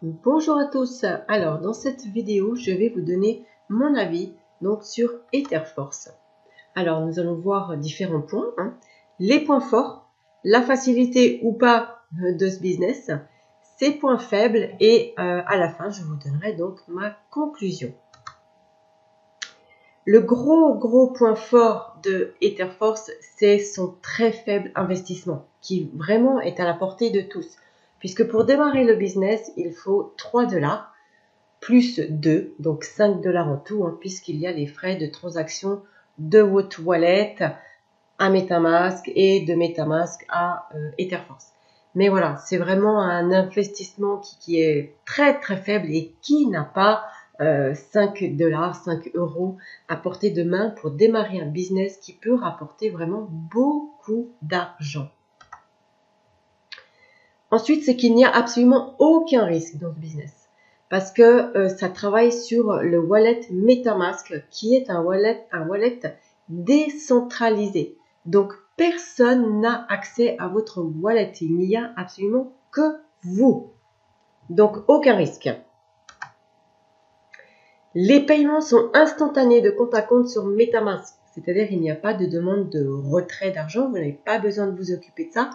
Bonjour à tous. Alors dans cette vidéo, je vais vous donner mon avis sur Etherforce. Alors nous allons voir différents points, les points forts, la facilité ou pas de ce business, ses points faibles et à la fin je vous donnerai donc ma conclusion. Le gros point fort de Etherforce, c'est son très faible investissement qui vraiment est à la portée de tous. Puisque pour démarrer le business, il faut 3 $ plus 2, donc 5 $ en tout, puisqu'il y a les frais de transaction de votre wallet à MetaMask et de MetaMask à Etherforce. Mais voilà, c'est vraiment un investissement qui est très faible et qui n'a pas 5 $, 5 € à portée de main pour démarrer un business qui peut rapporter vraiment beaucoup d'argent. Ensuite, c'est qu'il n'y a absolument aucun risque dans ce business parce que ça travaille sur le wallet MetaMask qui est un wallet décentralisé. Donc, personne n'a accès à votre wallet. Il n'y a absolument que vous. Donc, aucun risque. Les paiements sont instantanés de compte à compte sur MetaMask. C'est-à-dire qu'il n'y a pas de demande de retrait d'argent. Vous n'avez pas besoin de vous occuper de ça.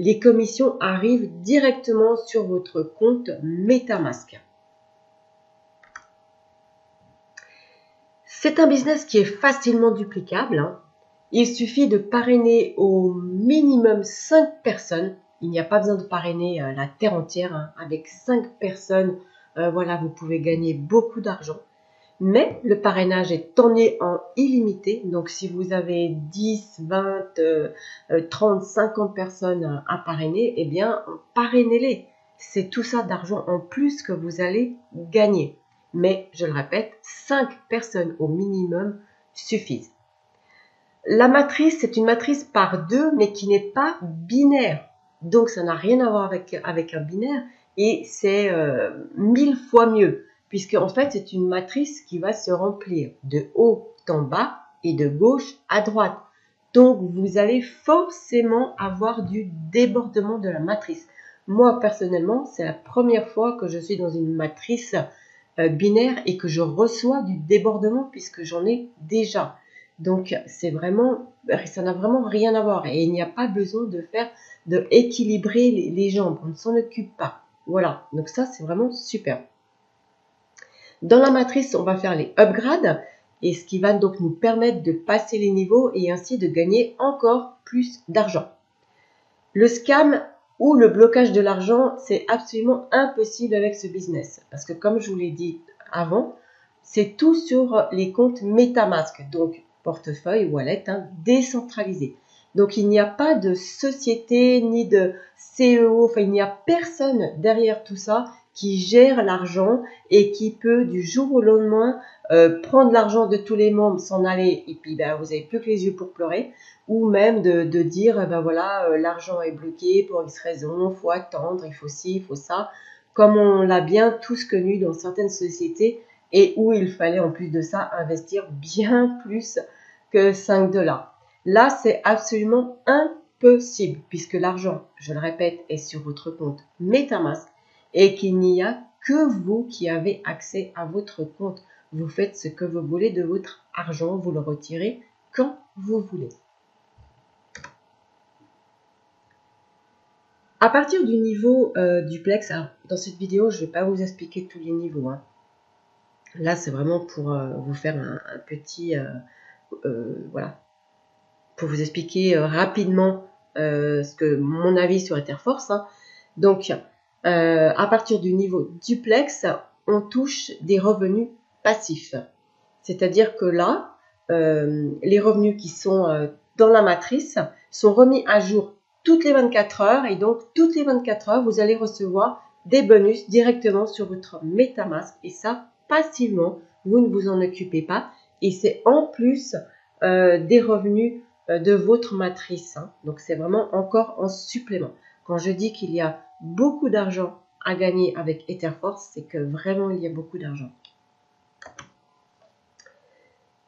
Les commissions arrivent directement sur votre compte MetaMask. C'est un business qui est facilement duplicable. Il suffit de parrainer au minimum 5 personnes. Il n'y a pas besoin de parrainer la terre entière. Avec 5 personnes, voilà, vous pouvez gagner beaucoup d'argent. Mais le parrainage est en illimité. Donc, si vous avez 10, 20, 30, 50 personnes à parrainer, eh bien, parrainez-les. C'est tout ça d'argent en plus que vous allez gagner. Mais, je le répète, 5 personnes au minimum suffisent. La matrice, c'est une matrice par 2, mais qui n'est pas binaire. Donc, ça n'a rien à voir avec un binaire. Et c'est 1000 fois mieux. Puisque en fait, c'est une matrice qui va se remplir de haut en bas et de gauche à droite. Donc, vous allez forcément avoir du débordement de la matrice. Moi, personnellement, c'est la première fois que je suis dans une matrice binaire et que je reçois du débordement puisque j'en ai déjà. Donc, ça n'a vraiment rien à voir. Et il n'y a pas besoin de équilibrer les jambes. On ne s'en occupe pas. Voilà. Donc ça, c'est vraiment super. Dans la matrice, on va faire les upgrades et ce qui va donc nous permettre de passer les niveaux et ainsi de gagner encore plus d'argent. Le scam ou le blocage de l'argent, c'est absolument impossible avec ce business. Parce que comme je vous l'ai dit avant, c'est tout sur les comptes MetaMask, donc portefeuille, wallet, décentralisé. Donc il n'y a pas de société ni de CEO, enfin il n'y a personne derrière tout ça qui gère l'argent et qui peut du jour au lendemain prendre l'argent de tous les membres, s'en aller et puis vous n'avez plus que les yeux pour pleurer, ou même de dire voilà, l'argent est bloqué pour X raison, il faut attendre, il faut ci, il faut ça, comme on l'a bien tous connu dans certaines sociétés et où il fallait en plus de ça investir bien plus que 5 $. Là, c'est absolument impossible puisque l'argent, je le répète, est sur votre compte MetaMask et qu'il n'y a que vous qui avez accès à votre compte. Vous faites ce que vous voulez de votre argent, vous le retirez quand vous voulez. À partir du niveau duplex, alors dans cette vidéo, je ne vais pas vous expliquer tous les niveaux. Là, c'est vraiment pour vous faire un petit... voilà. Pour vous expliquer rapidement mon avis sur Etherforce. Donc, à partir du niveau duplex, on touche des revenus passifs. C'est-à-dire que là, les revenus qui sont dans la matrice sont remis à jour toutes les 24 heures. Et donc, toutes les 24 heures, vous allez recevoir des bonus directement sur votre MetaMask. Et ça, passivement, vous ne vous en occupez pas. Et c'est en plus des revenus de votre matrice. Donc, c'est vraiment encore en supplément. Quand je dis qu'il y a beaucoup d'argent à gagner avec Etherforce, c'est que vraiment, il y a beaucoup d'argent.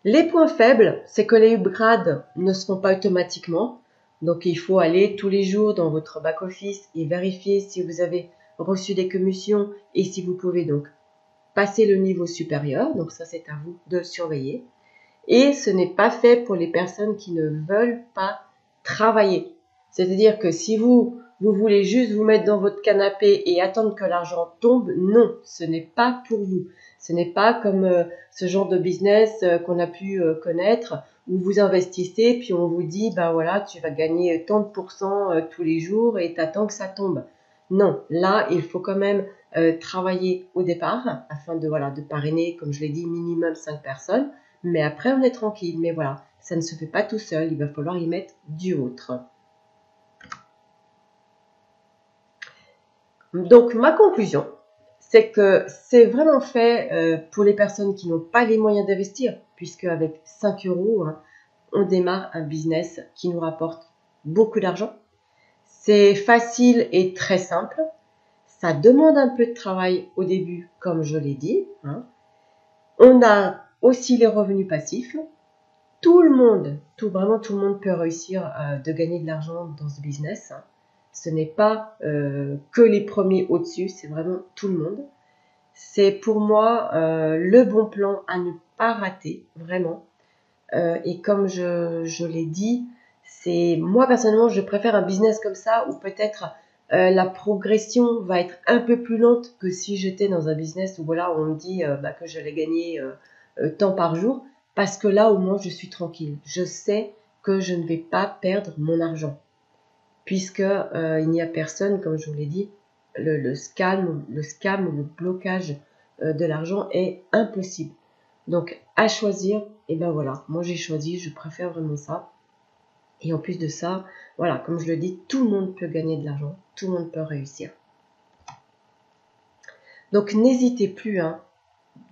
Les points faibles, c'est que les upgrades ne se font pas automatiquement. Donc, il faut aller tous les jours dans votre back-office et vérifier si vous avez reçu des commissions et si vous pouvez donc passer le niveau supérieur. Donc ça, c'est à vous de surveiller. Et ce n'est pas fait pour les personnes qui ne veulent pas travailler. C'est-à-dire que si vous voulez juste vous mettre dans votre canapé et attendre que l'argent tombe, non, ce n'est pas pour vous. Ce n'est pas comme ce genre de business qu'on a pu connaître où vous investissez puis on vous dit, ben voilà, tu vas gagner tant de pourcents tous les jours et t'attends que ça tombe. Non, là, il faut quand même travailler au départ afin de parrainer, comme je l'ai dit, minimum 5 personnes. Mais après, on est tranquille. Mais voilà, ça ne se fait pas tout seul. Il va falloir y mettre du autre. Donc, ma conclusion, c'est que c'est vraiment fait pour les personnes qui n'ont pas les moyens d'investir, puisque avec 5 euros, on démarre un business qui nous rapporte beaucoup d'argent. C'est facile et très simple. Ça demande un peu de travail au début, comme je l'ai dit. On a aussi les revenus passifs. Tout le monde, vraiment tout le monde peut réussir de gagner de l'argent dans ce business. Ce n'est pas que les premiers au-dessus, c'est vraiment tout le monde. C'est pour moi le bon plan à ne pas rater, vraiment. Et comme je l'ai dit, moi personnellement, je préfère un business comme ça où peut-être la progression va être un peu plus lente que si j'étais dans un business où voilà, on me dit que j'allais gagner tant par jour. Parce que là, au moins, je suis tranquille. Je sais que je ne vais pas perdre mon argent. Puisque il n'y a personne, comme je vous l'ai dit, le scam, le blocage de l'argent est impossible. Donc, à choisir, et ben voilà, moi j'ai choisi, je préfère vraiment ça. Et en plus de ça, voilà, comme je le dis, tout le monde peut gagner de l'argent, tout le monde peut réussir. Donc, n'hésitez plus,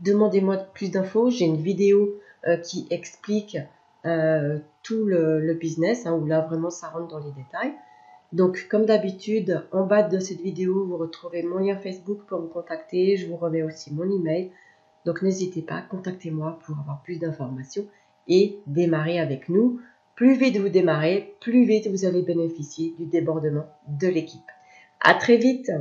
demandez-moi plus d'infos. J'ai une vidéo qui explique tout le business, où là vraiment ça rentre dans les détails. Donc comme d'habitude, en bas de cette vidéo, vous retrouvez mon lien Facebook pour me contacter. Je vous remets aussi mon email. Donc n'hésitez pas, contactez-moi pour avoir plus d'informations et démarrer avec nous. Plus vite vous démarrez, plus vite vous allez bénéficier du débordement de l'équipe. À très vite!